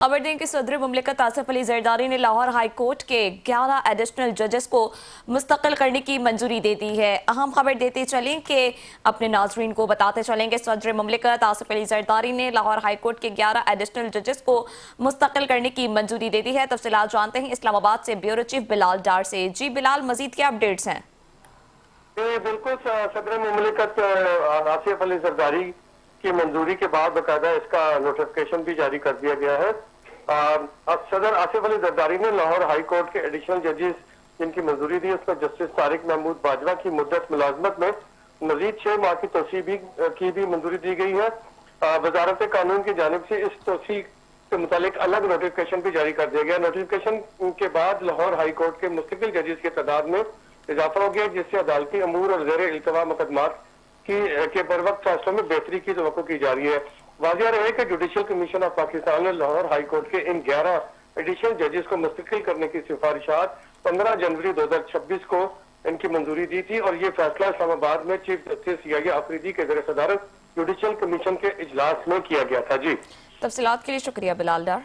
खबर दें कि सदर मुमलिकत आसिफ अली जरदारी ने लाहौर हाई कोर्ट के 11 एडिशनल जजेस को मुस्तकिल करने की मंजूरी दे दी है। अहम खबर देते चलें कि अपने नाजरीन को बताते चलें कि सदर मुमलिकत आसिफ अली जरदारी ने लाहौर हाई कोर्ट के 11 एडिशनल जजेस को मुस्तकिल करने की मंजूरी दे दी है। तफसीलात जानते हैं इस्लामाबाद से ब्यूरो चीफ बिलाल डार से। जी बिलाल, मजीद क्या अपडेट्स हैं? बिल्कुल, सदर मुमलिकत आसिफ अली जरदारी की मंजूरी के बाद बाकायदा इसका नोटिफिकेशन भी जारी कर दिया गया है। सदर आसिफ अली जरदारी ने लाहौर हाई कोर्ट के एडिशनल जजेस जिनकी मंजूरी दी, उसमें जस्टिस तारिक महमूद बाजवा की मुद्दत मुलाजमत में मजीद 6 माह की तोसी की भी मंजूरी दी गई है। वजारत कानून की जानिब से इस तोसी के मुतालिक अलग नोटिफिकेशन भी जारी कर दिया गया। नोटिफिकेशन के बाद लाहौर हाई कोर्ट के मुस्तकिल जजेस की तादाद में इजाफा हो गया, जिससे अदालती अमूर और जेर इल्तवा मुकदमात के बर वक्त फैसलों में बेहतरी की तवक्को की जा रही है। वाजिया रहे कि जुडिशल कमीशन ऑफ पाकिस्तान ने लाहौर हाई कोर्ट के इन 11 एडिशनल जजेस को मुस्तकिल करने की सिफारिशात 15 जनवरी 2026 को इनकी मंजूरी दी थी और ये फैसला इस्लामाबाद में चीफ जस्टिस याहिया अफरीदी के ज़ेर सदारत जुडिशल कमीशन के इजलास में किया गया था। जी, तफसीलात के लिए शुक्रिया बिलाल डार।